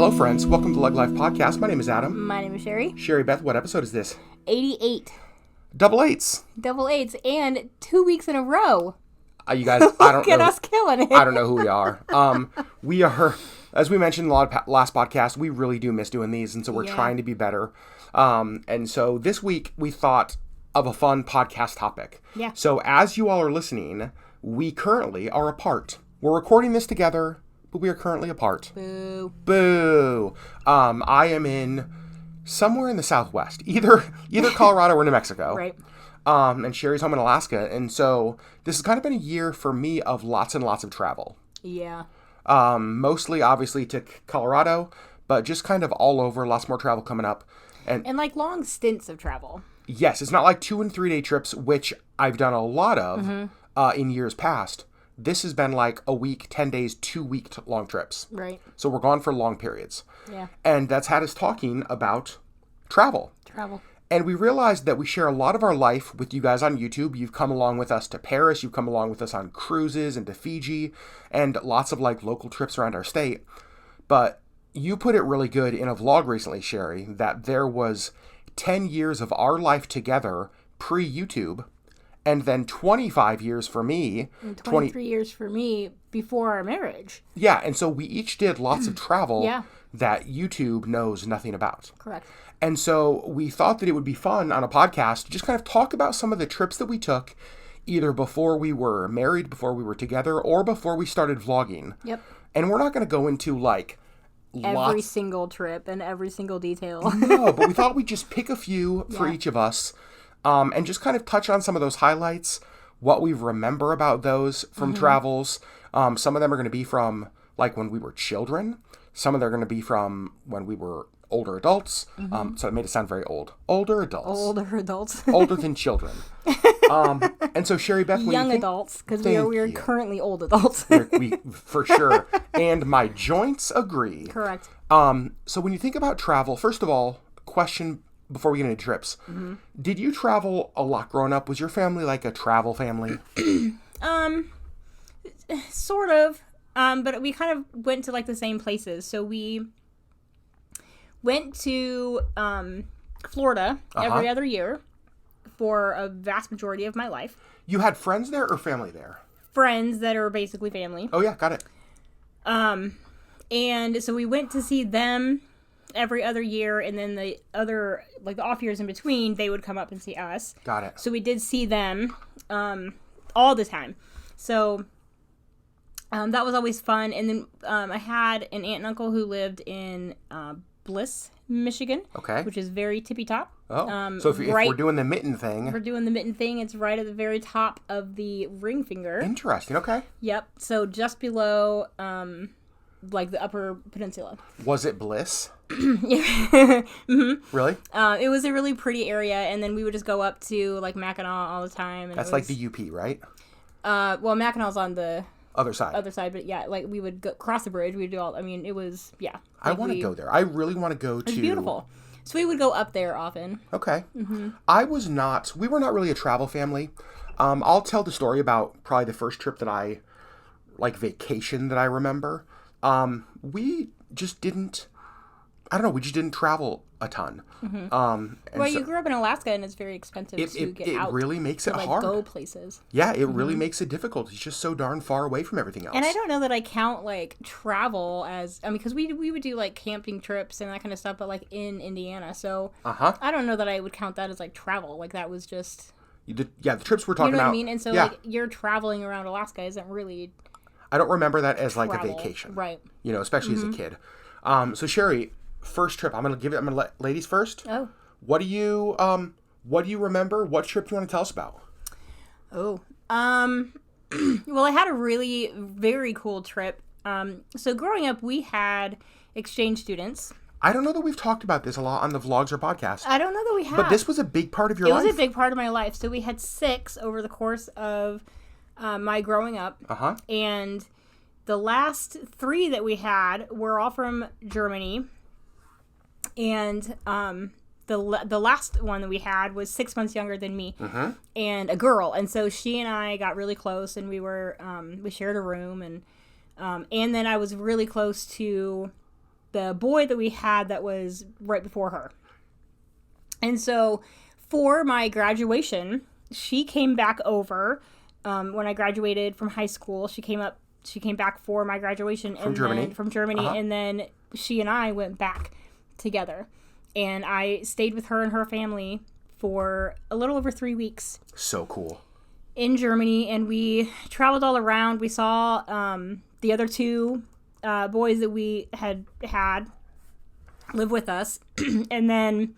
Hello, friends. Welcome to LeggLife Podcast. My name is Adam. My name is Sherry. Sherry Beth, what episode is this? 88. Double eights. Double eights, and 2 weeks in a row. You guys, I don't Look at know. us killing it. I don't know who we are. We are, as we mentioned in the last podcast, we really do miss doing these, and so we're trying to be better. And so this week we thought of a fun podcast topic. Yeah. So as you all are listening, we currently are apart. We're recording this together, but we are currently apart. Boo. Boo. I am in somewhere in the Southwest, either Colorado or New Mexico. Right. And Sherry's home in Alaska. And so this has kind of been a year for me of lots and lots of travel. Yeah. Mostly, obviously, to Colorado, but just kind of all over. Lots more travel coming up. And like long stints of travel. Yes, it's not like 2 and 3 day trips, which I've done a lot of in years past. This has been like a week, 10 days, 2 week long trips. Right. So we're gone for long periods. Yeah. And that's had us talking about travel. And we realized that we share a lot of our life with you guys on YouTube. You've come along with us to Paris. You've come along with us on cruises and to Fiji and lots of like local trips around our state. But you put it really good in a vlog recently, Sherry, that there was 10 years of our life together pre-YouTube and then 25 years for me. And 23 years for me before our marriage. Yeah, and so we each did lots of travel Yeah. that YouTube knows nothing about. Correct. And so we thought that it would be fun on a podcast to just kind of talk about some of the trips that we took either before we were married, before we were together, or before we started vlogging. Yep. And we're not going to go into like Every single trip and every single detail. No, but we thought we'd just pick a few for each of us and just kind of touch on some of those highlights, what we remember about those from travels. Some of them are going to be from like when we were children. Some of them are going to be from when we were older adults. So it made it sound very old. Older adults. Older adults. Older than children. And so Sherry Beth, Young adults, because we are currently old adults. we for sure. And my joints agree. Correct. So when you think about travel, first of all, question before we get into trips. Did you travel a lot growing up? Was your family like a travel family? Sort of. But we kind of went to like the same places. So we went to Florida every other year for a vast majority of my life. You had friends there or family there? Friends that are basically family. Oh yeah, got it. And so we went to see them every other year, and then the other, like the off years in between, they would come up and see us. Got it. So we did see them all the time. So that was always fun. And then I had an aunt and uncle who lived in Bliss, Michigan. Okay. Which is very tippy top. Oh, so if we're doing the mitten thing. We're doing the mitten thing. It's right at the very top of the ring finger. Interesting. Okay. Yep. So just below, like the Upper Peninsula. Was it Bliss? Yeah. Really? It was a really pretty area, and then we would just go up to like Mackinac all the time. And that's like the UP, right? Well, Mackinac's on the other side, but yeah, like we would go cross the bridge. We'd do all. I mean, it was Like I want to go there. I really want to go to. It's beautiful. So we would go up there often. Okay. We were not really a travel family. I'll tell the story about probably the first trip that I, like vacation that I remember. We just didn't, I don't know, we just didn't travel a ton. Well, you grew up in Alaska and it's very expensive to get out. It really makes it like, hard. Go places. Yeah, it really makes it difficult. It's just so darn far away from everything else. And I don't know that I count like travel as, I mean, because we would do like camping trips and that kind of stuff, but like in Indiana. So I don't know that I would count that as like travel. Like that was just. The trips we're talking about. You know what I mean? And so like you're traveling around Alaska isn't really. I don't remember that as travel. Like a vacation. Right. You know, especially as a kid. So Sherry, first trip, I'm gonna let ladies first. Oh. What do you remember? What trip do you want to tell us about? Oh. Well, I had a really very cool trip. So growing up we had exchange students. I don't know that we've talked about this a lot on the vlogs or podcasts. I don't know that we have. But this was a big part of your life. It was a big part of my life. So we had 6 over the course of my growing up. And the last 3 that we had were all from Germany. And the last one that we had was 6 months younger than me and a girl. And so she and I got really close, and we were we shared a room, and then I was really close to the boy that we had that was right before her. And so for my graduation, she came back over when I graduated from high school. She came back for my graduation from Germany. And then she and I went back together. And I stayed with her and her family for a little over 3 weeks. So cool. In Germany, and we traveled all around. We saw the other two boys that we had live with us, and then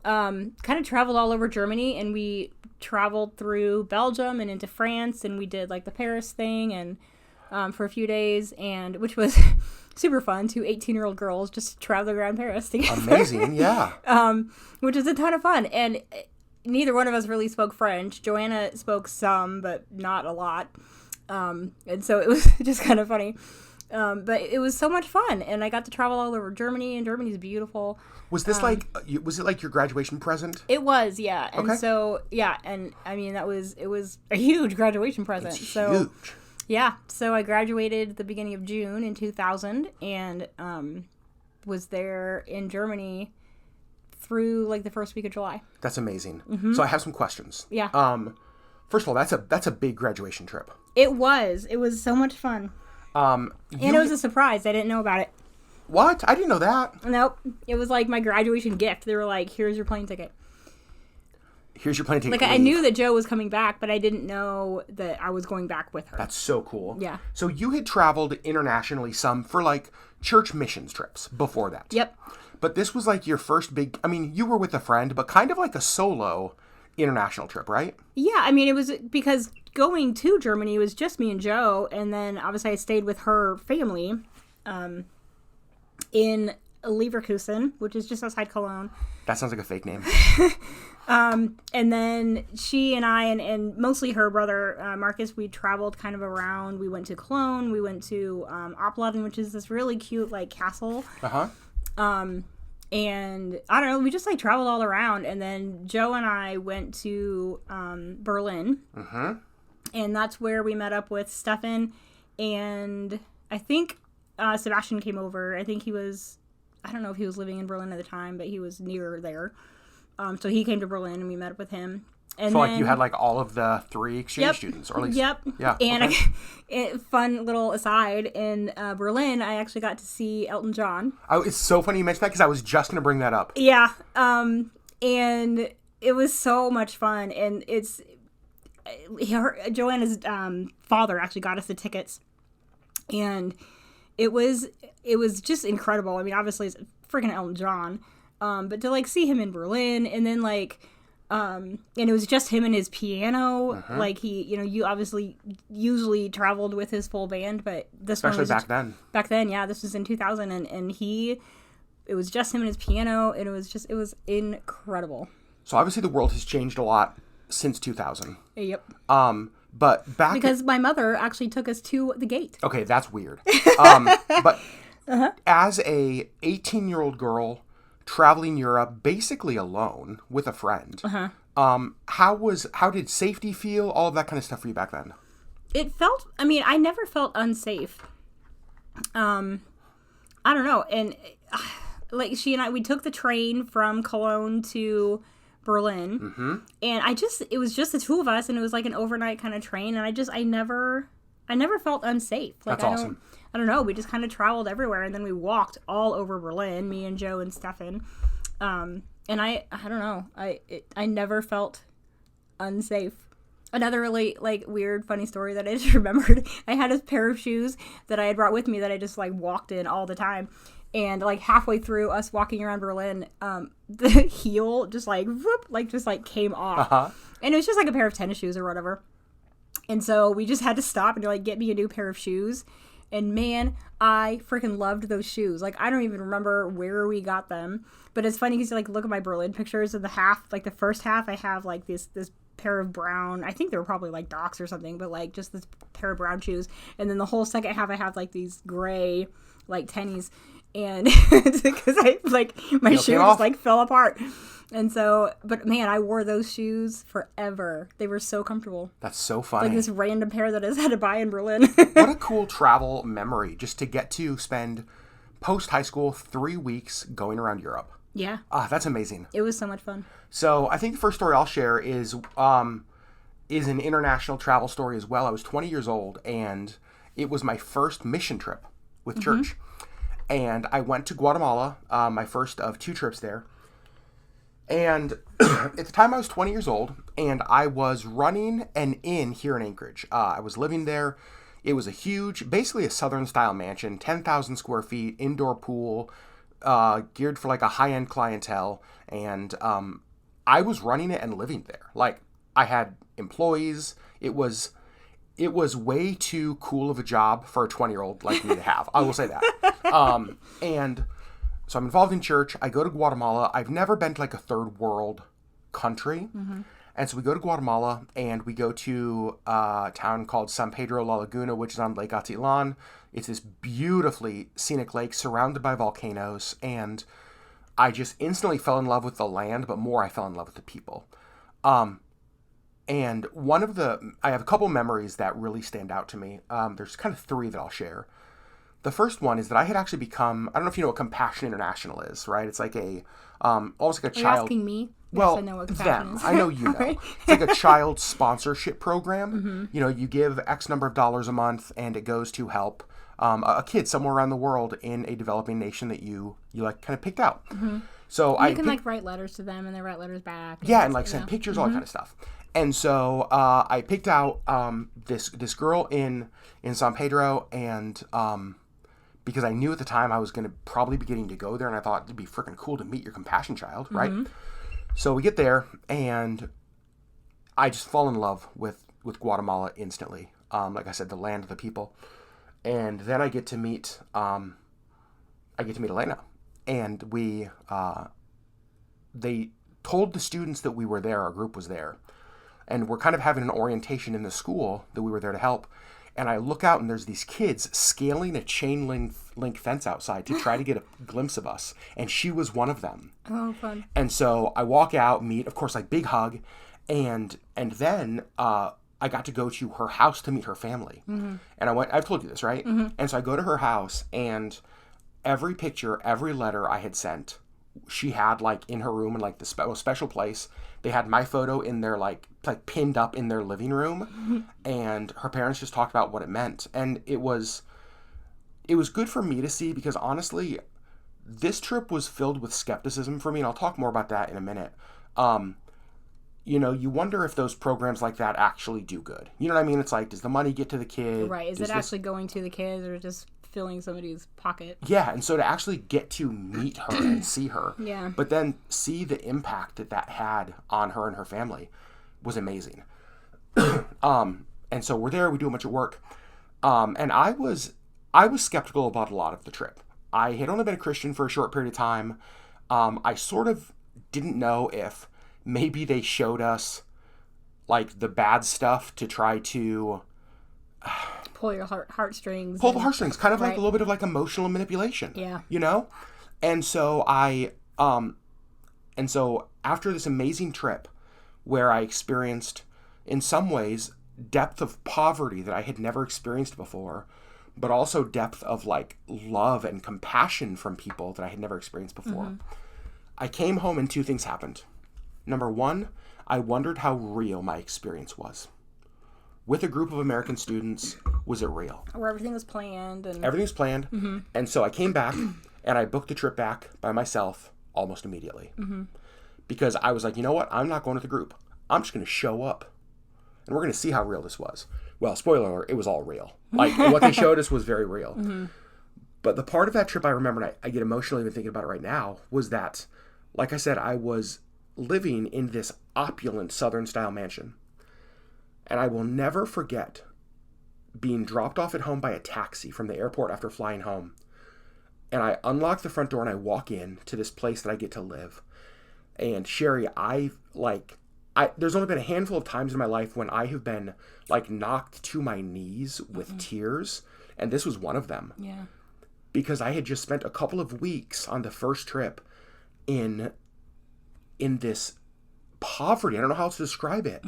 kind of traveled all over Germany, and we traveled through Belgium and into France, and we did like the Paris thing, and for a few days, and which was super fun. 2 18-year-old girls just traveling around Paris together. Amazing, yeah. Which was a ton of fun, and neither one of us really spoke French. Joanna spoke some, but not a lot. And so it was just kind of funny. But it was so much fun. And I got to travel all over Germany, and Germany's beautiful. Was this was it like your graduation present? It was, yeah. And okay. So, yeah. And I mean, it was a huge graduation present. It's so huge. Yeah. So I graduated the beginning of June in 2000 and was there in Germany through like the first week of July. That's amazing. Mm-hmm. So I have some questions. Yeah. First of all, that's a big graduation trip. It was so much fun. And it was a surprise. I didn't know about it. What? I didn't know that. Nope. It was like my graduation gift. They were like, "Here's your plane ticket." Here's your plane ticket. Like I knew that Joe was coming back, but I didn't know that I was going back with her. That's so cool. Yeah. So you had traveled internationally some for like church missions trips before that. Yep. But this was like your first big, I mean, you were with a friend, but kind of like a solo international trip, right? Yeah, I mean, it was because going to Germany was just me and Joe, and then obviously I stayed with her family in Leverkusen, which is just outside Cologne. That sounds like a fake name. And then she and I, and mostly her brother, Marcus, we traveled kind of around. We went to Cologne, we went to Opladen, which is this really cute, like, castle. Uh-huh. And I don't know, we just like traveled all around, and then Joe and I went to Berlin, and that's where we met up with Stefan, and I think Sebastian came over. I think I don't know if he was living in Berlin at the time, but he was near there, so he came to Berlin, and we met up with him. And so then, like you had like all of the 3 exchange students, or at least yeah. And fun little aside, in Berlin, I actually got to see Elton John. Oh, it's so funny you mentioned that because I was just going to bring that up. Yeah, and it was so much fun, and Joanna's father actually got us the tickets, and it was just incredible. I mean, obviously it's freaking Elton John, but to like see him in Berlin, and then like. And it was just him and his piano. Like he, you obviously usually traveled with his full band, but this one was back then. Back then, yeah, this was in 2000, and it was just him and his piano, and it was incredible. So obviously the world has changed a lot since 2000. Yep. But back because my mother actually took us to the gate. Okay, that's weird. But as a 18-year-old girl traveling Europe basically alone with a friend. How did safety feel? All of that kind of stuff for you back then? I never felt unsafe. I don't know. And like she and I, we took the train from Cologne to Berlin. And it was just the two of us, and it was like an overnight kind of train. And I never felt unsafe. Like, that's awesome. I don't know. We just kind of traveled everywhere, and then we walked all over Berlin, me and Joe and Stefan. And I don't know. I never felt unsafe. Another really like weird, funny story that I just remembered. I had a pair of shoes that I had brought with me that I just like walked in all the time. And like halfway through us walking around Berlin, the heel just like whoop, like just like came off. And it was just like a pair of tennis shoes or whatever. And so we just had to stop and like get me a new pair of shoes. And man, I freaking loved those shoes. Like, I don't even remember where we got them. But it's funny because you like look at my Berlin pictures, and the first half, I have like this pair of brown, I think they were probably like Docs or something, but like just this pair of brown shoes. And then the whole second half, I have like these gray like tennies. And because I like my shoe just like fell apart. And so, but man, I wore those shoes forever. They were so comfortable. That's so funny. Like this random pair that I had to buy in Berlin. What a cool travel memory, just to get to spend post high school, 3 weeks going around Europe. Yeah. That's amazing. It was so much fun. So I think the first story I'll share is an international travel story as well. I was 20 years old, and it was my first mission trip with church. And I went to Guatemala, my first of 2 trips there. And at the time I was 20 years old, and I was running an inn here in Anchorage. I was living there. It was a huge, basically a Southern-style mansion, 10,000 square feet, indoor pool, geared for like a high-end clientele. And I was running it and living there. Like, I had employees. It was way too cool of a job for a 20-year-old like me to have. I will say that. And so I'm involved in church. I go to Guatemala. I've never been to like a third world country. And so we go to Guatemala, and we go to a town called San Pedro La Laguna, which is on Lake Atitlan. It's this beautifully scenic lake surrounded by volcanoes. And I just instantly fell in love with the land, but more I fell in love with the people. And I have a couple memories that really stand out to me. There's kind of 3 that I'll share. The first one is that I had actually become, I don't know if you know what Compassion International is, right? It's like almost like a child. Are you asking me? Well, yes, I know what Compassion is. I know you know. Right? It's like a child sponsorship program. You know, you give X number of dollars a month, and it goes to help a kid somewhere around the world in a developing nation that you like kind of picked out. So you can like write letters to them, and they write letters back. And like send pictures, all that kind of stuff. And so I picked out this girl in San Pedro, and because I knew at the time I was going to probably be getting to go there, and I thought it'd be freaking cool to meet your compassion child, right? So we get there, and I just fall in love with Guatemala instantly. Like I said, the land, the people, and then I get to meet Elena, and they told the students that we were there, our group was there, and we're kind of having an orientation in the school that we were there to help. And I look out, and there's these kids scaling a chain link fence outside to try to get a glimpse of us. And she was one of them. Oh, fun. And so I walk out, meet, of course, like big hug. And then I got to go to her house to meet her family. And I've told you this, right? And so I go to her house, and every picture, every letter I had sent, she had like in her room in like the special place. They had my photo in their like pinned up in their living room, and her parents just talked about what it meant. And it was good for me to see, because honestly, this trip was filled with skepticism for me, and I'll talk more about that in a minute. You know, you wonder if those programs like that actually do good. You know what I mean? It's like, does the money get to the kid? Right. Is it actually going to the kids, or just filling somebody's pocket? Yeah, and so to actually get to meet her and see her, but then see the impact that had on her and her family was amazing. And so we're there, we do a bunch of work, and I was skeptical about a lot of the trip. I had only been a Christian for a short period of time. I sort of didn't know if maybe they showed us like the bad stuff to try to pull your heartstrings. Pull the heartstrings, kind of like a little bit of like emotional manipulation. Yeah. You know? And so after this amazing trip where I experienced, in some ways, depth of poverty that I had never experienced before, but also depth of like love and compassion from people that I had never experienced before, I came home and 2 things happened. Number 1, I wondered how real my experience was. With a group of American students, was it real? Where everything was planned. Everything was planned. And so I came back, and I booked the trip back by myself almost immediately. Because I was like, you know what? I'm not going with the group. I'm just going to show up, and we're going to see how real this was. Well, spoiler alert, it was all real. Like, what they showed us was very real. But the part of that trip I remember, and I get emotional even thinking about it right now, was that, like I said, I was living in this opulent Southern-style mansion. And I will never forget being dropped off at home by a taxi from the airport after flying home. And I unlock the front door, and I walk in to this place that I get to live. And Sherry, there's only been a handful of times in my life when I have been like knocked to my knees with tears. And this was one of them. Yeah. Because I had just spent a couple of weeks on the first trip in this poverty. I don't know how else to describe it.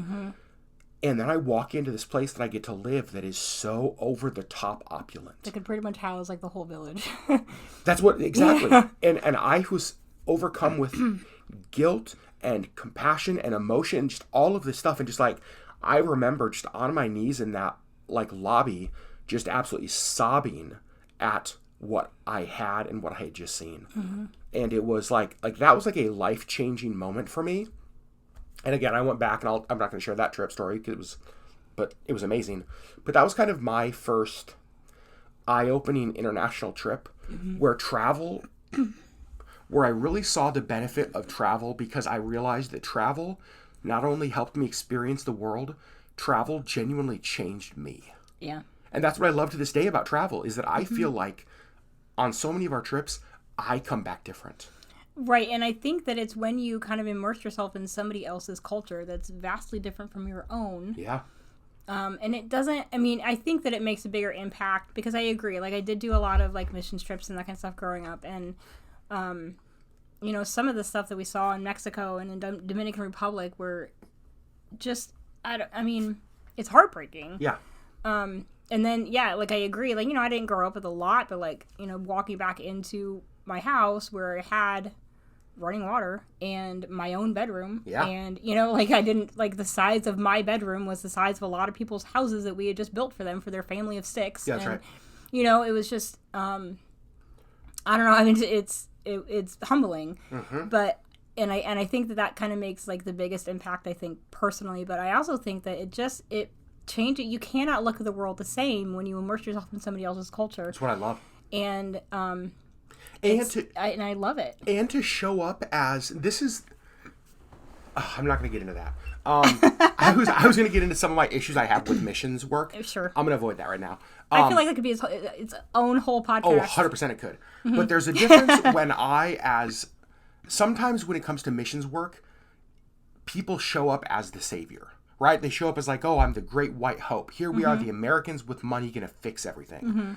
And then I walk into this place that I get to live that is so over the top opulent. It could pretty much house like the whole village. That's what, exactly. Yeah. And I was overcome with guilt and compassion and emotion and just all of this stuff. And just like, I remember just on my knees in that like lobby, just absolutely sobbing at what I had and what I had just seen. Mm-hmm. And it was like that was like a life-changing moment for me. And again, I went back, and I'm not going to share that trip story, but it was amazing. But that was kind of my first eye-opening international trip, mm-hmm. where I really saw the benefit of travel, because I realized that travel not only helped me experience the world, travel genuinely changed me. Yeah. And that's what I love to this day about travel, is that I mm-hmm. feel like on so many of our trips, I come back different. Right, and I think that it's when you kind of immerse yourself in somebody else's culture that's vastly different from your own. Yeah. And it doesn't, I mean, I think that it makes a bigger impact, because I agree. Like, I did do a lot of, like, mission trips and that kind of stuff growing up. And, you know, some of the stuff that we saw in Mexico and in Dominican Republic were just, I mean, it's heartbreaking. Yeah. And then, yeah, like, I agree. Like, you know, I didn't grow up with a lot, but, like, you know, walking back into my house where I had running water and my own bedroom. Yeah. And, you know, like, I didn't, like, the size of my bedroom was the size of a lot of people's houses that we had just built for them for their family of 6. Yeah, that's right. You know, it was just, I don't know. I mean, it's humbling, mm-hmm. but, and I think that kind of makes, like, the biggest impact, I think, personally. But I also think that it changes. You cannot look at the world the same when you immerse yourself in somebody else's culture. That's what I love. And, I love it. And to show up as, this is, I'm not going to get into that. I was going to get into some of my issues I have with missions work. Sure. I'm going to avoid that right now. I feel like that could be its own whole podcast. Oh, 100% it could. Mm-hmm. But there's a difference when sometimes when it comes to missions work, people show up as the savior, right? They show up as like, oh, I'm the great white hope. Here we mm-hmm. are, the Americans with money, going to fix everything. Mm-hmm.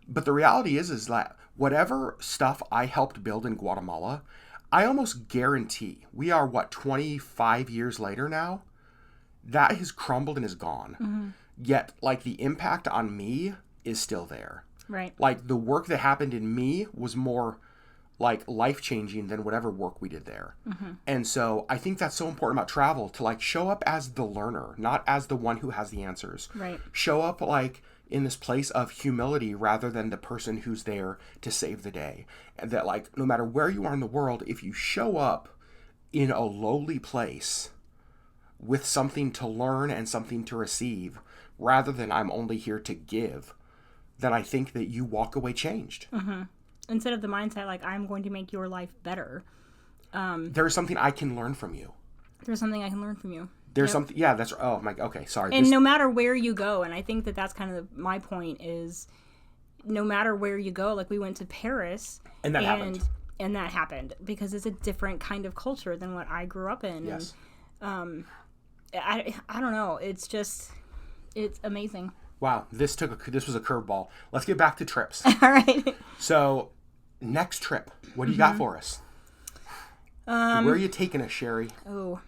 But the reality is that whatever stuff I helped build in Guatemala, I almost guarantee we are, 25 years later now, that has crumbled and is gone. Mm-hmm. Yet, like, the impact on me is still there. Right. Like, the work that happened in me was more, like, life-changing than whatever work we did there. Mm-hmm. And so I think that's so important about travel, to, like, show up as the learner, not as the one who has the answers. Right. Show up, like, in this place of humility rather than the person who's there to save the day. And that, like, no matter where you are in the world, if you show up in a lowly place with something to learn and something to receive, rather than I'm only here to give, then I think that you walk away changed. Mm-hmm. Instead of the mindset, like, I'm going to make your life better. There's something I can learn from you. There's something I can learn from you. There's something, yeah, that's, oh my, okay, sorry. And no matter where you go, and I think that's kind of my point is, no matter where you go, like, we went to Paris. And that happened. And that happened, because it's a different kind of culture than what I grew up in. Yes. And, I don't know, it's amazing. Wow, this was a curveball. Let's get back to trips. All right. So, next trip, what do you got for us? Where are you taking us, Sherry? Oh,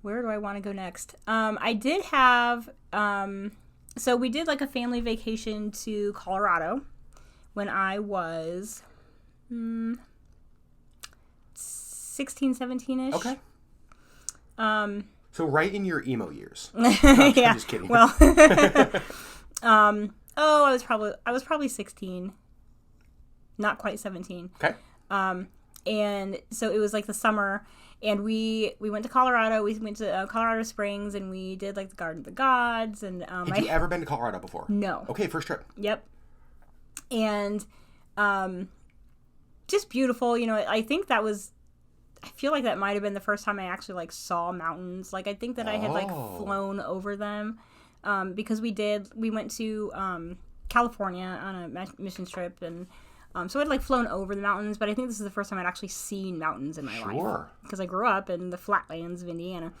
where do I want to go next? I did have, so we did like a family vacation to Colorado when I was 16, 17-ish. Okay. So right in your emo years. No, yeah. I'm just kidding. Well, I was probably 16, not quite 17. Okay. And so it was like the summer, and we went to Colorado. We went to Colorado Springs, and we did like the Garden of the Gods. And have you ever been to Colorado before? No. Okay, first trip. Yep. And just beautiful. You know, I think that was. I feel like that might have been the first time I actually like saw mountains. Like, I think that I had like flown over them, because we went to California on a mission trip, and so I'd like flown over the mountains, but I think this is the first time I'd actually seen mountains in my life, because I grew up in the flatlands of Indiana.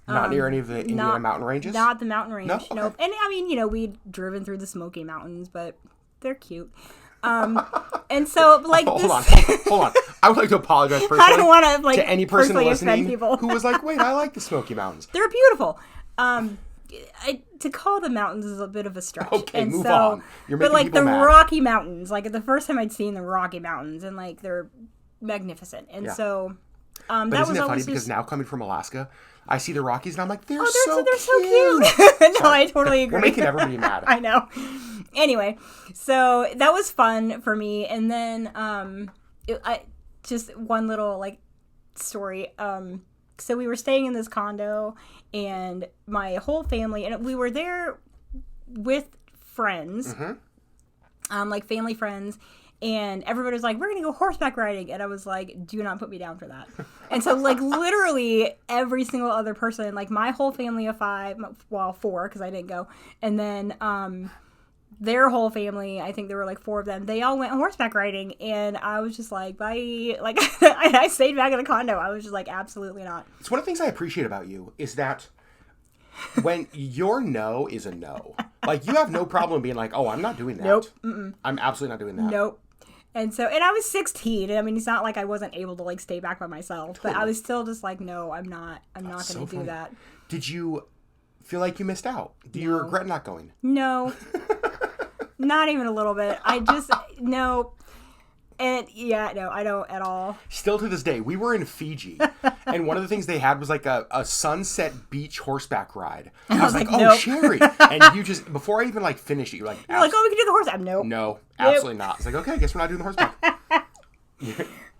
Not near any of the Indiana mountain ranges? Not the mountain range. No? Okay. Nope. And I mean, you know, we'd driven through the Smoky Mountains, but they're cute. And so, like, hold on. I would like to apologize personally. I don't want to, like, to any person listening people who was like, "Wait, I like the Smoky Mountains." They're beautiful. to call the mountains is a bit of a stretch. Okay, and move on. You're making but like people the mad. Rocky Mountains, like the first time I'd seen the Rocky Mountains, and like they're magnificent. And so but that isn't was it funny always because now coming from Alaska, I see the Rockies and I'm like, they're so cute. cute. No, I totally agree. We're making everybody mad. I know. Anyway, so that was fun for me, and then just one little like story. So we were staying in this condo, and my whole family, and we were there with friends, like family friends, and everybody was like, we're going to go horseback riding. And I was like, do not put me down for that. And so like literally every single other person, like my whole family of 4, because I didn't go. And then their whole family, I think there were like 4 of them, they all went horseback riding. And I was just like, bye. Like I stayed back in the condo. I was just like, absolutely not. It's one of the things I appreciate about you is that when your no is a no, like you have no problem being like, oh, I'm not doing that. Nope. Mm-mm. I'm absolutely not doing that. Nope. And I was 16. I mean, it's not like I wasn't able to like stay back by myself, Totally. but I was still just like, no, I'm not going to do that. Did you feel like you missed out? Do you regret not going? No, not even a little bit. I just, no. And no, I don't at all. Still to this day, we were in Fiji, and one of the things they had was like a sunset beach horseback ride. I was like, nope. oh, Sherry. And you just, before I even like finished it, you're like, oh, we can do the horse. Nope. No, absolutely not. It's like, okay, I guess we're not doing the horseback.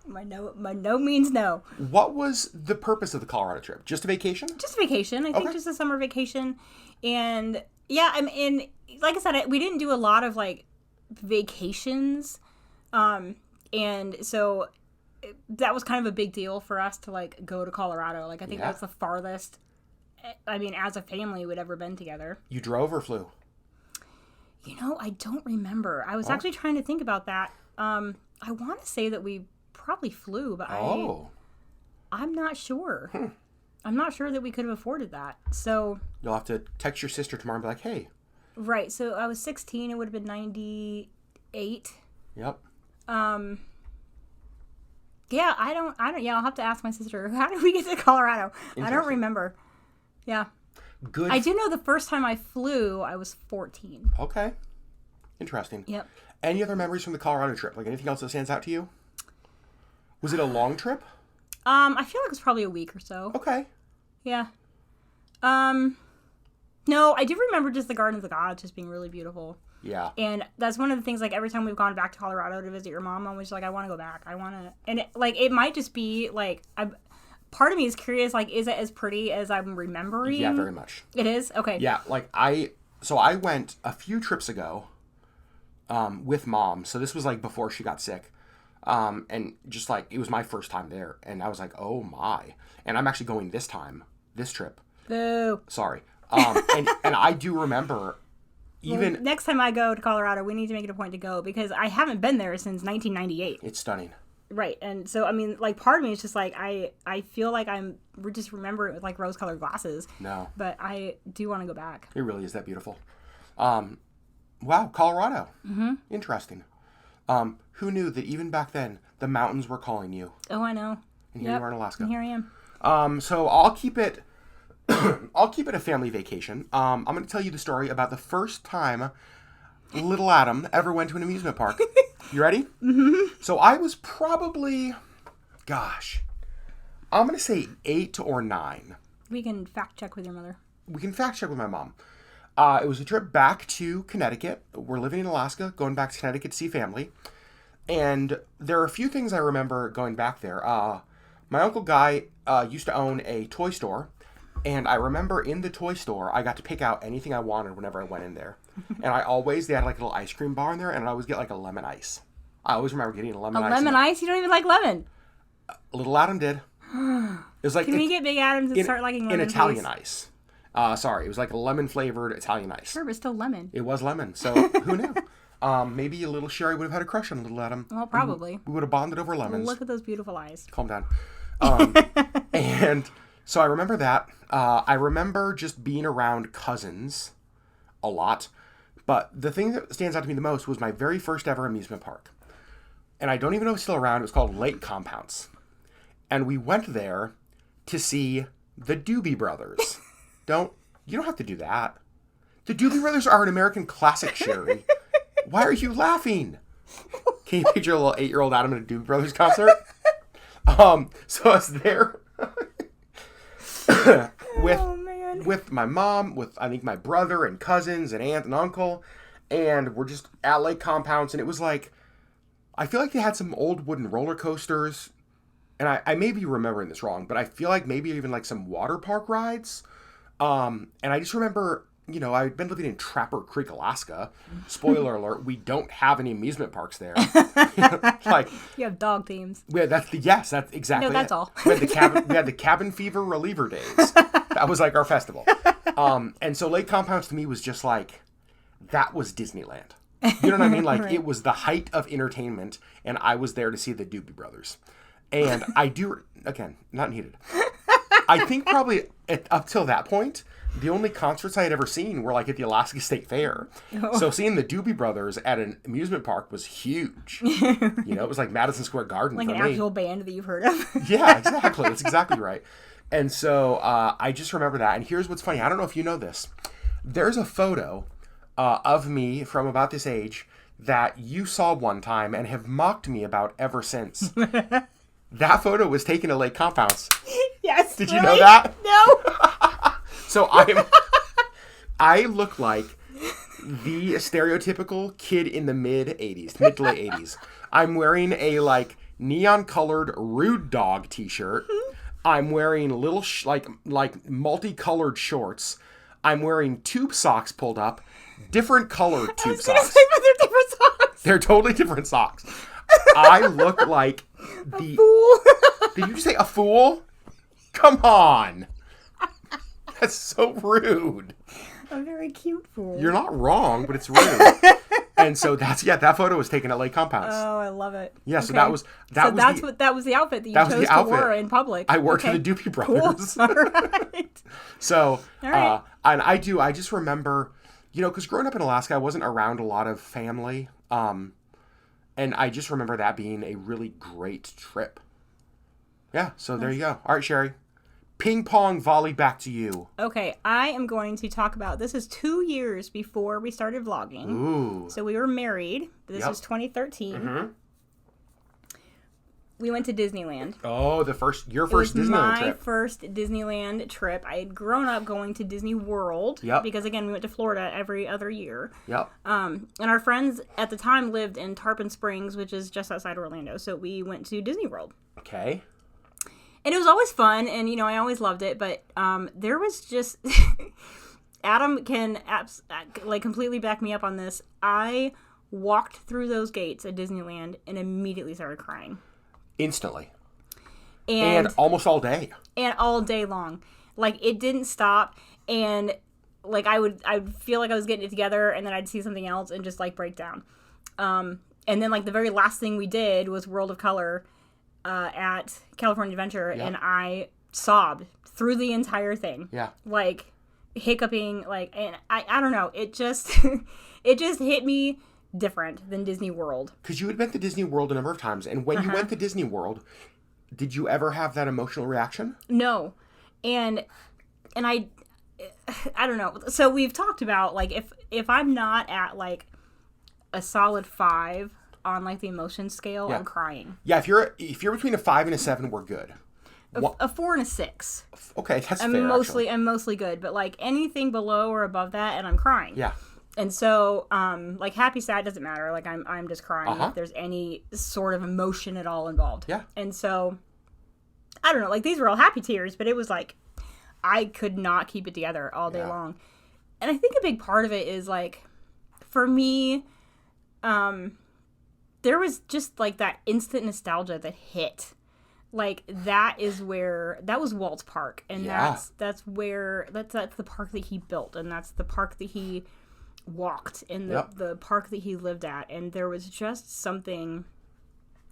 My no means no. What was the purpose of the Colorado trip? Just a vacation? Just a vacation. I think just a summer vacation. And yeah, I mean, like I said, we didn't do a lot of like vacations. And so that was kind of a big deal for us to like go to Colorado. Like I think that's the farthest, I mean, as a family we'd ever been together. You drove or flew? You know, I don't remember. I was actually trying to think about that. I want to say that we probably flew, but I'm not sure. I'm not sure that we could have afforded that. So you'll have to text your sister tomorrow and be like, hey. Right. So I was 16. It would have been 98. Yep. Yeah, I don't, yeah, I'll have to ask my sister, how did we get to Colorado? I don't remember. Yeah. Good. I do know the first time I flew, I was 14. Okay. Interesting. Yep. Any other memories from the Colorado trip? Like anything else that stands out to you? Was it a long trip? I feel like it was probably a week or so. Okay. Yeah. No, I do remember just the Garden of the Gods just being really beautiful. Yeah. And that's one of the things, like, every time we've gone back to Colorado to visit your mom, I'm always like, I want to go back. I want to... And, it might just be, like... Part of me is curious, like, is it as pretty as I'm remembering? Yeah, very much. It is? Okay. Yeah, like, I went a few trips ago with Mom. So this was, like, before she got sick. And just, like, it was my first time there. And I was like, oh, my. And I'm actually going this trip. Boo. Sorry. And I do remember... Even next time I go to Colorado, we need to make it a point to go because I haven't been there since 1998. It's stunning. Right. And so, I mean, like, part of me is just like, I feel like we're just remembering it with, like, rose-colored glasses. No. But I do want to go back. It really is that beautiful. Wow, Colorado. Mm-hmm. Interesting. Who knew that even back then, the mountains were calling you? Oh, I know. And here you are in Alaska. And here I am. So I'll keep it... I'll keep it a family vacation. I'm going to tell you the story about the first time little Adam ever went to an amusement park. You ready? Mm-hmm. So I was probably, I'm going to say 8 or 9. We can fact check with your mother. We can fact check with my mom. It was a trip back to Connecticut. We're living in Alaska, going back to Connecticut to see family. And there are a few things I remember going back there. My Uncle Guy used to own a toy store. And I remember in the toy store, I got to pick out anything I wanted whenever I went in there. And they had like a little ice cream bar in there, and I'd always get like a lemon ice. I always remember getting a lemon ice. A lemon ice? You don't even like lemon? Little Adam did. It was like... Can we get Big Adam to start liking lemon? An Italian ice. Sorry, it was like a lemon-flavored Italian ice. Sure, but still lemon. It was lemon, so who knew? Maybe a little Sherry would have had a crush on little Adam. Well, probably. We would have bonded over lemons. Look at those beautiful eyes. Calm down. And... So I remember that. I remember just being around cousins a lot. But the thing that stands out to me the most was my very first ever amusement park. And I don't even know if it's still around. It was called Lake Compounce. And we went there to see the Doobie Brothers. Don't You don't have to do that. The Doobie Brothers are an American classic, Sherry. Why are you laughing? Can you picture a little 8-year-old Adam at a Doobie Brothers concert? So I was there with my mom, with I think my brother and cousins and aunt and uncle, and we're just at Lake Compounce, and it was like, I feel like they had some old wooden roller coasters, and I may be remembering this wrong, but I feel like maybe even like some water park rides. And I just remember, you know, I've been living in Trapper Creek, Alaska. Spoiler alert, we don't have any amusement parks there. Like, you have dog themes. That's exactly No, that's all. We had the cabin fever reliever days. That was like our festival. And so Lake Compounce to me was just like, that was Disneyland. You know what I mean? Like, right. It was the height of entertainment, and I was there to see the Doobie Brothers. And I do, again, not needed. I think probably up till that point, the only concerts I had ever seen were like at the Alaska State Fair. Oh. So seeing the Doobie Brothers at an amusement park was huge. You know, it was like Madison Square Garden like for an actual band that you've heard of. Yeah, exactly. That's exactly right. And so I just remember that. And here's what's funny. I don't know if you know this. There's a photo of me from about this age that you saw one time and have mocked me about ever since. That photo was taken at Lake Compounce. Yes. Did you know that? No. So I look like the stereotypical kid in the mid to late 80s. I'm wearing a like neon colored Rude Dog t-shirt. I'm wearing little like multicolored shorts. I'm wearing tube socks pulled up, different colored tube socks. I was gonna say, but they're different socks. They're totally different socks. I look like a fool. Did you say a fool? Come on. That's so rude. A very cute fool. You're not wrong, but it's rude. And so that photo was taken at Lake Compounce. Oh, I love it. Yeah, okay. so that was the outfit that you chose to wear in public. I worked for the Doobie Brothers. Cool. All right. So, all right. And I just remember, you know, because growing up in Alaska, I wasn't around a lot of family. And I just remember that being a really great trip. Yeah, so there you go. All right, Sherry. Ping pong volley back to you. Okay, I am going to talk about, this is 2 years before we started vlogging. Ooh. So we were married. This was 2013. Mm-hmm. We went to Disneyland. Oh, your first Disneyland trip. My first Disneyland trip. I had grown up going to Disney World. Yep. Because, again, we went to Florida every other year. Yep. And our friends at the time lived in Tarpon Springs, which is just outside Orlando. So we went to Disney World. Okay. And it was always fun, and, you know, I always loved it, but there was just... Adam can completely back me up on this. I walked through those gates at Disneyland and immediately started crying. Instantly. And almost all day. And all day long. Like, it didn't stop, and, like, I'd feel like I was getting it together, and then I'd see something else and just, like, break down. And then, like, the very last thing we did was World of Color at California Adventure, and I sobbed through the entire thing. Yeah. Like, hiccuping, like, and I don't know, it just hit me different than Disney World. Because you had been to Disney World a number of times, and when you went to Disney World, did you ever have that emotional reaction? No. And I don't know. So we've talked about, like, if I'm not at, like, a solid 5 on, like, the emotion scale, I'm crying. Yeah, if you're between a 5 and a 7, we're good. A 4 and a 6. Okay, that's fair. I'm mostly good, but, like, anything below or above that, and I'm crying. Yeah. And so, like, happy, sad doesn't matter. Like, I'm just crying if there's any sort of emotion at all involved. Yeah. And so, I don't know. Like, these were all happy tears, but it was like I could not keep it together all day long. And I think a big part of it is, like, for me, there was just, like, that instant nostalgia that hit. Like, that was Walt's Park. And that's the park that he built. And that's the park that he walked in the park that he lived at. And there was just something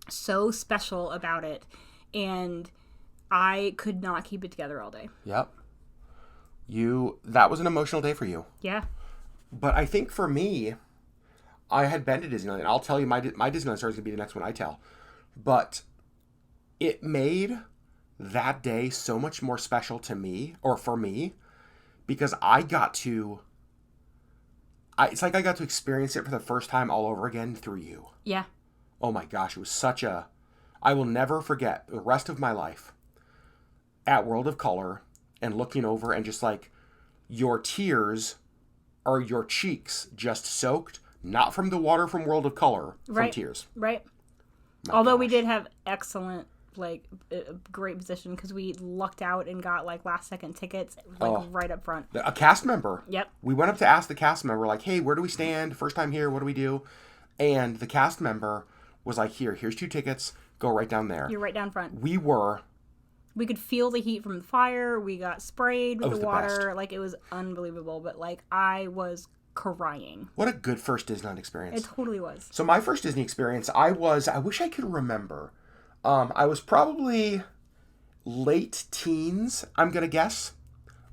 so special about it. And I could not keep it together all day. Yep. That was an emotional day for you. Yeah. But I think for me, I had been to Disneyland. I'll tell you, my Disneyland story is going to be the next one I tell. But it made that day so much more special to me, or for me, because it's like I got to experience it for the first time all over again through you. Yeah. Oh my gosh, it was I will never forget the rest of my life at World of Color and looking over and just like your tears or your cheeks just soaked, not from the water from World of Color, from tears. Right. Although we did have excellent, like, great position because we lucked out and got, like, last-second tickets, like, right up front. A cast member. Yep. We went up to ask the cast member, like, hey, where do we stand? First time here, what do we do? And the cast member was like, here's 2 tickets. Go right down there. You're right down front. We could feel the heat from the fire. We got sprayed with the water. Like, it was unbelievable. But, like, I was crying. What a good first Disneyland experience. It totally was. So my first Disney experience, I wish I could remember. I was probably late teens, I'm going to guess.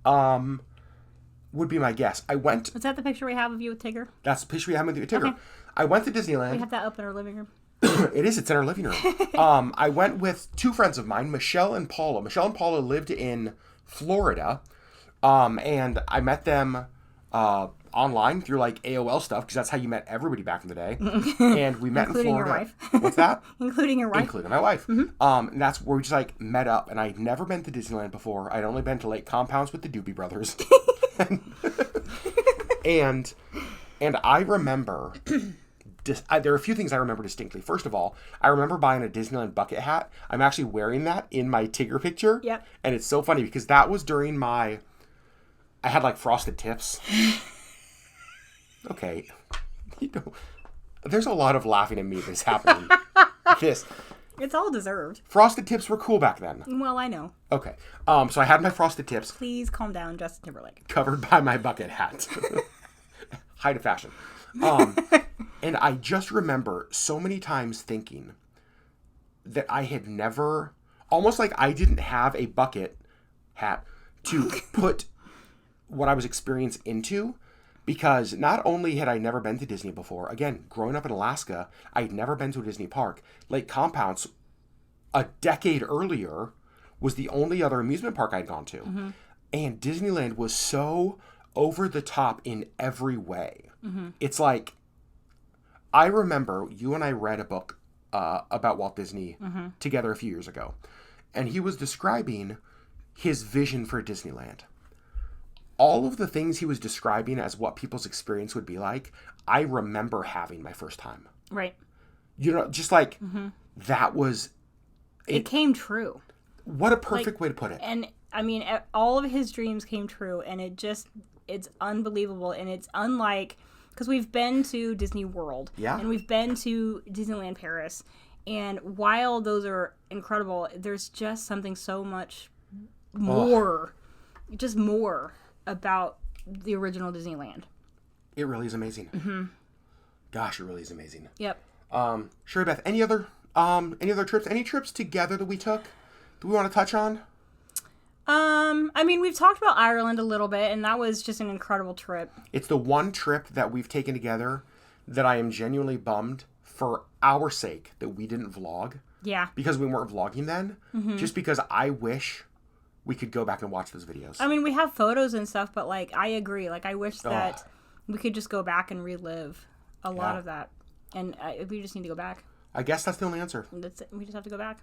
Would be my guess. Is that the picture we have of you with Tigger? That's the picture we have with you with Tigger. Okay. I went to Disneyland. We have that up in our living room. It is. It's in our living room. I went with 2 friends of mine, Michelle and Paula. Michelle and Paula lived in Florida, and I met them online through like AOL stuff because that's how you met everybody back in the day. And we met in Florida. Including your wife. What's that? Including your wife. Including my wife. Mm-hmm. And that's where we just like met up. And I'd never been to Disneyland before. I'd only been to Lake Compounds with the Doobie Brothers. and I remember. There are a few things I remember distinctly. First of all, I remember buying a Disneyland bucket hat. I'm actually wearing that in my Tigger picture. Yep. And it's so funny because that was during I had like frosted tips. Okay. There's a lot of laughing at me that's happening. It's all deserved. Frosted tips were cool back then. Well, I know. Okay. So I had my frosted tips. Please calm down, Justin Timberlake. Covered by my bucket hat. Height of fashion. And I just remember so many times thinking that I had never, almost like I didn't have a bucket hat to put what I was experiencing into, because not only had I never been to Disney before, again, growing up in Alaska, I had never been to a Disney park. Lake Compounds, a decade earlier, was the only other amusement park I'd gone to. Mm-hmm. And Disneyland was so over the top in every way. Mm-hmm. It's like, I remember you and I read a book about Walt Disney together a few years ago. And he was describing his vision for Disneyland. All of the things he was describing as what people's experience would be like, I remember having my first time. Right. You know, just like, that was... It came true. What a perfect way to put it. And, I mean, all of his dreams came true, and it's unbelievable, and it's unlike... Because we've been to Disney World. Yeah. And we've been to Disneyland Paris. And while those are incredible, there's just something so much more, just more about the original Disneyland. It really is amazing. Mm-hmm. Gosh, it really is amazing. Yep. Sherry Beth, any other trips? Any trips together that we took that we want to touch on? I mean, we've talked about Ireland a little bit, and that was just an incredible trip. It's the one trip that we've taken together that I am genuinely bummed for our sake that we didn't vlog. Yeah. Because we weren't vlogging then. Mm-hmm. Just because I wish we could go back and watch those videos. I mean, we have photos and stuff, but, like, I agree. Like, I wish that we could just go back and relive a lot of that. And we just need to go back. I guess that's the only answer. That's it. We just have to go back.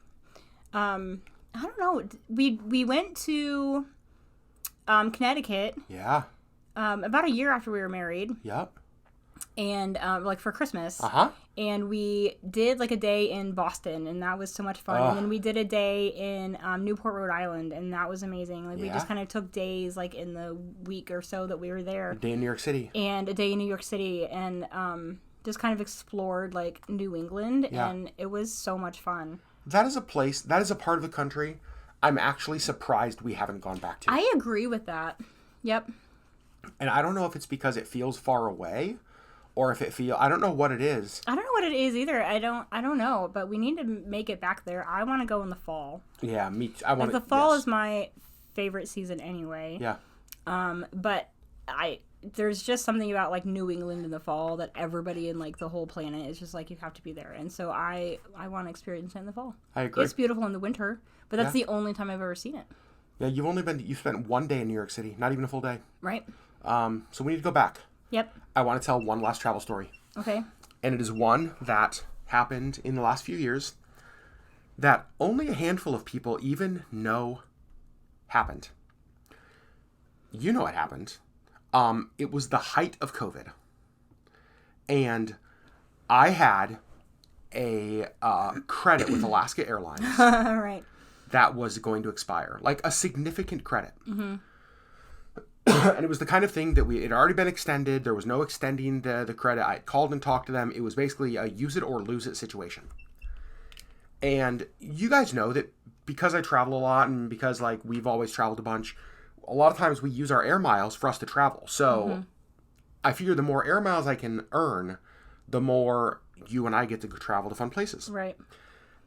I don't know. We went to Connecticut. Yeah. About a year after we were married. Yep. And like for Christmas. Uh-huh. And we did like a day in Boston, and that was so much fun. And then we did a day in Newport, Rhode Island, and that was amazing. Like we just kind of took days like in the week or so that we were there. A day in New York City. And a day in New York City, and just kind of explored like New England, and it was so much fun. That is a place, that is a part of the country I'm actually surprised we haven't gone back to. I agree with that. Yep. And I don't know if it's because it feels far away or if I don't know what it is. I don't know what it is either. I don't know, but we need to make it back there. I want to go in the fall. Yeah, me too. I want the fall is my favorite season anyway. Yeah. But there's just something about like New England in the fall that everybody in like the whole planet is just like, you have to be there. And so I want to experience it in the fall. I agree. It's beautiful in the winter, but that's the only time I've ever seen it. Yeah, you spent one day in New York City, not even a full day. Right. So we need to go back. Yep. I want to tell one last travel story. Okay. And it is one that happened in the last few years that only a handful of people even know happened. You know what happened. It was the height of COVID. And I had a credit with Alaska Airlines. Right. That was going to expire. Like a significant credit. Mm-hmm. And it was the kind of thing that it had already been extended. There was no extending the credit. I called and talked to them. It was basically a use it or lose it situation. And you guys know that because I travel a lot and because like we've always traveled a bunch, a lot of times we use our air miles for us to travel. So I figure the more air miles I can earn, the more you and I get to travel to fun places. Right.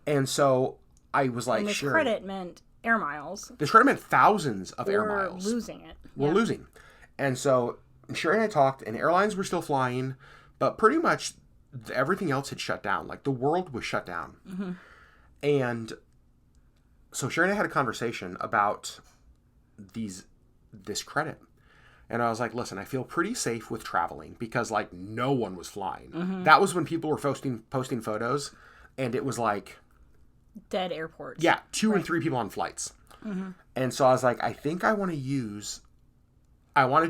And so I was like, and this credit meant air miles. This credit meant thousands of air miles. Losing it. We're losing. And so Sherry and I talked, and airlines were still flying, but pretty much everything else had shut down. Like the world was shut down. Mm-hmm. And so Sherry and I had a conversation about this credit. And I was like, listen, I feel pretty safe with traveling because like no one was flying. Mm-hmm. That was when people were posting photos, and it was like dead airports. Yeah, 2 and 3 people on flights. Mm-hmm. And so I was like, I think I want to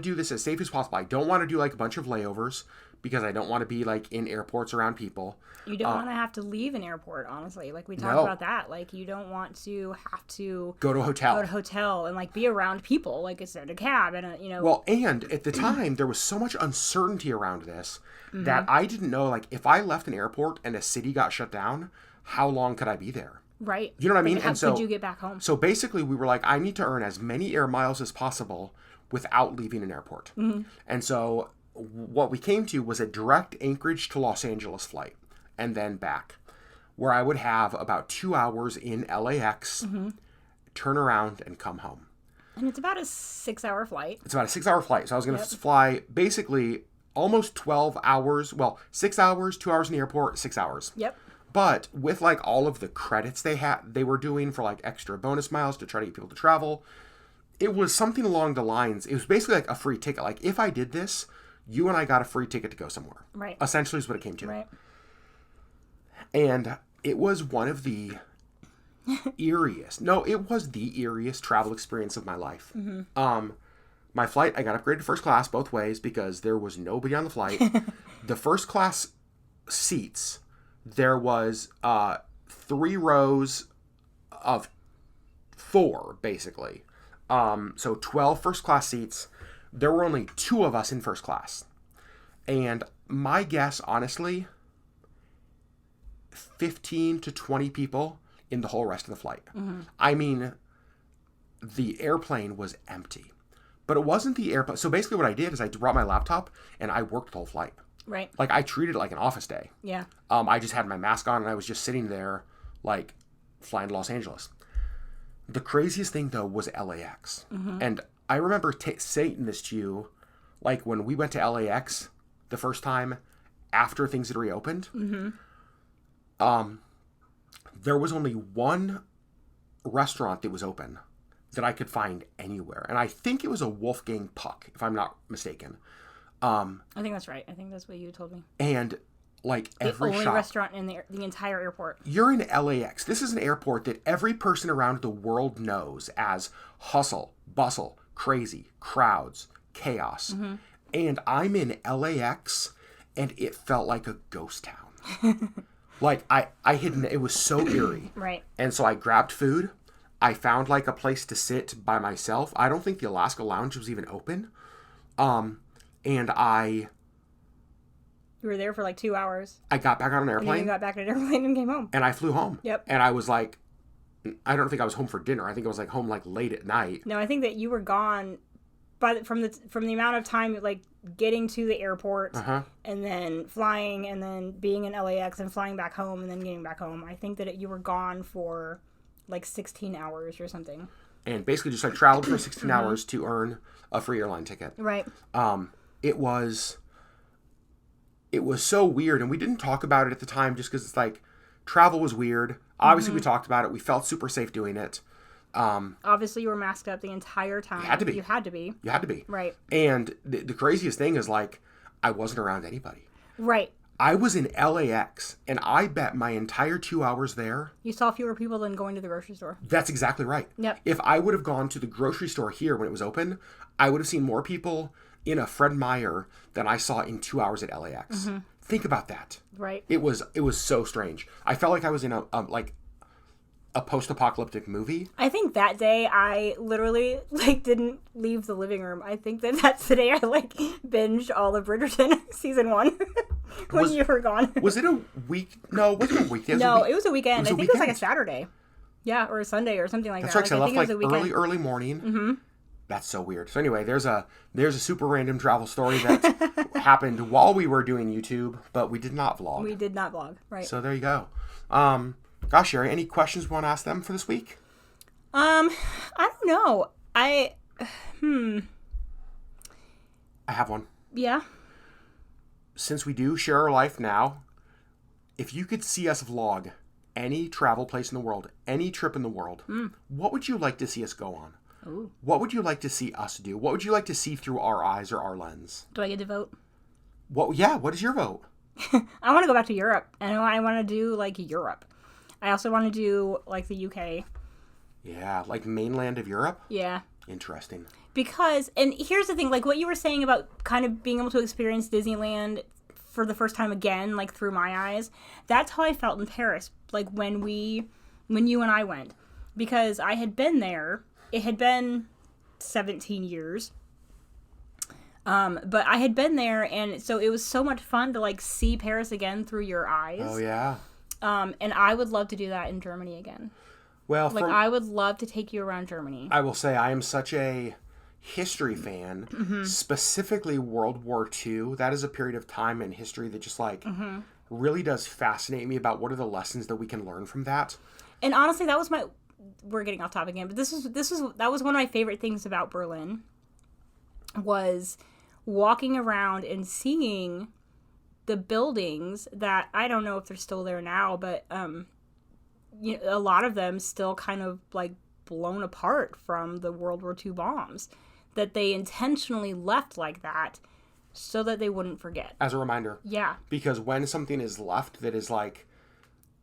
do this as safe as possible. I don't want to do like a bunch of layovers because I don't want to be like in airports around people. You don't want to have to leave an airport, honestly. Like we talked about that. Like you don't want to have to go to a hotel and like be around people. Like it's in a cab and Well, and at the time there was so much uncertainty around this that I didn't know like if I left an airport and a city got shut down, how long could I be there? Right. You know what I mean? How could you get back home? So basically we were like, I need to earn as many air miles as possible without leaving an airport. Mm-hmm. And so what we came to was a direct Anchorage to Los Angeles flight and then back, where I would have about 2 hours in LAX, turn around and come home. And it's about a 6-hour flight. It's about a 6-hour flight. So I was going to fly basically almost 12 hours. Well, 6 hours, 2 hours in the airport, 6 hours. Yep. But with like all of the credits they were doing for like extra bonus miles to try to get people to travel, it was something along the lines. It was basically like a free ticket. Like if I did this, you and I got a free ticket to go somewhere. Right. Essentially is what it came to. Right. And it was one of the it was the eeriest travel experience of my life. Mm-hmm. My flight, I got upgraded to first class both ways because there was nobody on the flight. The first class seats, there was 3 rows of 4, basically. So 12 first class seats. There were only 2 of us in first class. And my guess, honestly, 15 to 20 people in the whole rest of the flight. Mm-hmm. I mean, the airplane was empty. But it wasn't the airplane. So basically what I did is I brought my laptop and I worked the whole flight. Right. Like I treated it like an office day. Yeah. I just had my mask on and I was just sitting there like flying to Los Angeles. The craziest thing though was LAX. Mm-hmm. And I remember saying this to you like when we went to LAX the first time after things had reopened. Mm-hmm. There was only one restaurant that was open that I could find anywhere. And I think it was a Wolfgang Puck, if I'm not mistaken. I think that's right. I think that's what you told me. And like every only shop, restaurant in the entire airport. You're in LAX. This is an airport that every person around the world knows as hustle, bustle, crazy, crowds, chaos. Mm-hmm. And I'm in LAX and it felt like a ghost town. Like it was so eerie. Right. And so I grabbed food. I found like a place to sit by myself. I don't think the Alaska Lounge was even open. And you were there for like 2 hours. I got back on an airplane. And you got back on an airplane and came home. And I flew home. Yep. And I was like, I don't think I was home for dinner. I think I was like home like late at night. No, I think that you were gone from the amount of time like getting to the airport and then flying and then being in LAX and flying back home and then getting back home. I think that you were gone for like 16 hours or something. And basically just like traveled for 16 hours to earn a free airline ticket. Right. It was so weird, and we didn't talk about it at the time just because it's like travel was weird. Obviously, we talked about it. We felt super safe doing it. Obviously, you were masked up the entire time. You had to be. You had to be. You had to be. Right. And the craziest thing is, like, I wasn't around anybody. Right. I was in LAX, and I bet my entire 2 hours there... You saw fewer people than going to the grocery store. That's exactly right. Yep. If I would have gone to the grocery store here when it was open, I would have seen more people in a Fred Meyer than I saw in 2 hours at LAX. Mm-hmm. Think about that. Right. It was so strange. I felt like I was in a post-apocalyptic movie. I think that day I literally didn't leave the living room. I think that's the day I binged all of Bridgerton season 1 when you were gone. Was it a week? No, it wasn't a weekday. It was a weekend. I think it was like a Saturday. Yeah, or a Sunday or something like that. That's right. I left early morning. Mm-hmm. That's so weird. So anyway, there's a super random travel story that happened while we were doing YouTube, but we did not vlog. We did not vlog, right. So there you go. Gosh, Sherry, any questions we want to ask them for this week? I don't know. I have one. Yeah? Since we do share our life now, if you could see us vlog any travel place in the world, any trip in the world, what would you like to see us go on? Ooh. What would you like to see us do? What would you like to see through our eyes or our lens? Do I get to vote? What is your vote? I want to go back to Europe, and I want to do Europe. I also want to do the UK. Yeah, mainland of Europe? Yeah. Interesting. Because, and here's the thing, what you were saying about kind of being able to experience Disneyland for the first time again, through my eyes, that's how I felt in Paris, when you and I went. Because I had been there, it had been 17 years, but I had been there, and so it was so much fun to, see Paris again through your eyes. Oh, yeah. And I would love to do that in Germany again. Well, I would love to take you around Germany. I will say I am such a history fan, specifically World War II. That is a period of time in history that just really does fascinate me about what are the lessons that we can learn from that. And honestly, that was we're getting off topic again, but that was one of my favorite things about Berlin, was walking around and seeing the buildings that I don't know if they're still there now, but a lot of them still kind of blown apart from the World War II bombs, that they intentionally left like that so that they wouldn't forget. As a reminder. Yeah. Because when something is left that is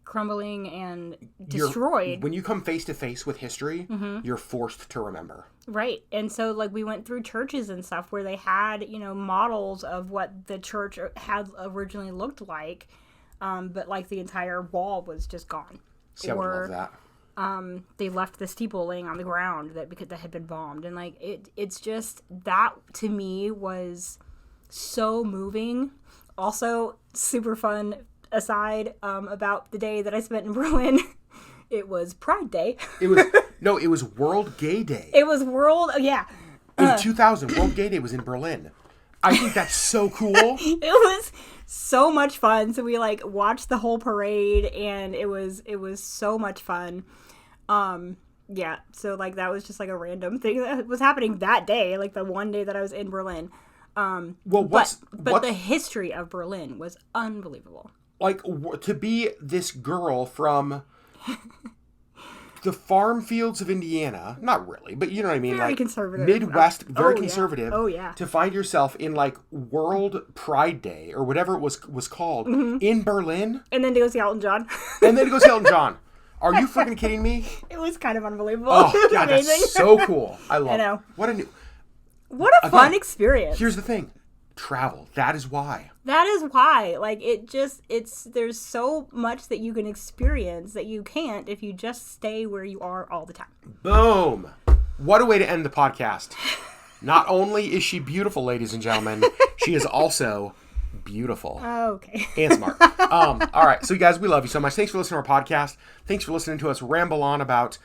crumbling and destroyed, when you come face to face with history, you're forced to remember. Right. And so we went through churches and stuff where they had, models of what the church had originally looked like, but the entire wall was just gone. See, I would love that. They left the steeple laying on the ground that had been bombed, and it's just, that to me was so moving. Also, super fun aside about the day that I spent in Berlin. It was Pride Day. It was World Gay Day. It was yeah. In 2000, World Gay Day was in Berlin. I think that's so cool. It was so much fun. So we watched the whole parade, and it was so much fun. Yeah. So that was just a random thing that was happening that day, the one day that I was in Berlin. But the history of Berlin was unbelievable. To be this girl from the farm fields of Indiana, not really, but you know what I mean, very conservative, Midwest, very conservative. Yeah. Oh yeah. To find yourself in World Pride Day or whatever it was called in Berlin, and then to go see Elton John. Are you freaking kidding me? It was kind of unbelievable. Oh god, that's so cool. I love. I know. What a fun experience. Here's the thing. Travel. That is why. There's so much that you can experience that you can't if you just stay where you are all the time. Boom. What a way to end the podcast. Not only is she beautiful, ladies and gentlemen, she is also beautiful. Okay. And smart. All right. So you guys, we love you so much. Thanks for listening to our podcast. Thanks for listening to us ramble on about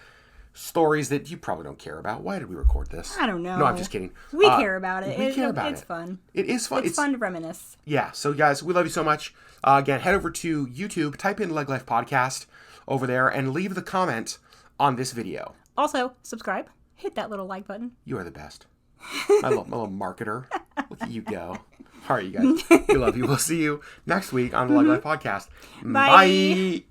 stories that you probably don't care about. Why did we record this? I don't know. No, I'm just kidding. We care about it. We care about it. It's fun. It is fun. It's fun to reminisce. Yeah. So, guys, we love you so much. Again, head over to YouTube, type in LeggLife Podcast over there, and leave the comment on this video. Also, subscribe. Hit that little like button. You are the best. My little marketer. Look at you go. All right, you guys. We love you. We'll see you next week on the LeggLife Podcast. Bye.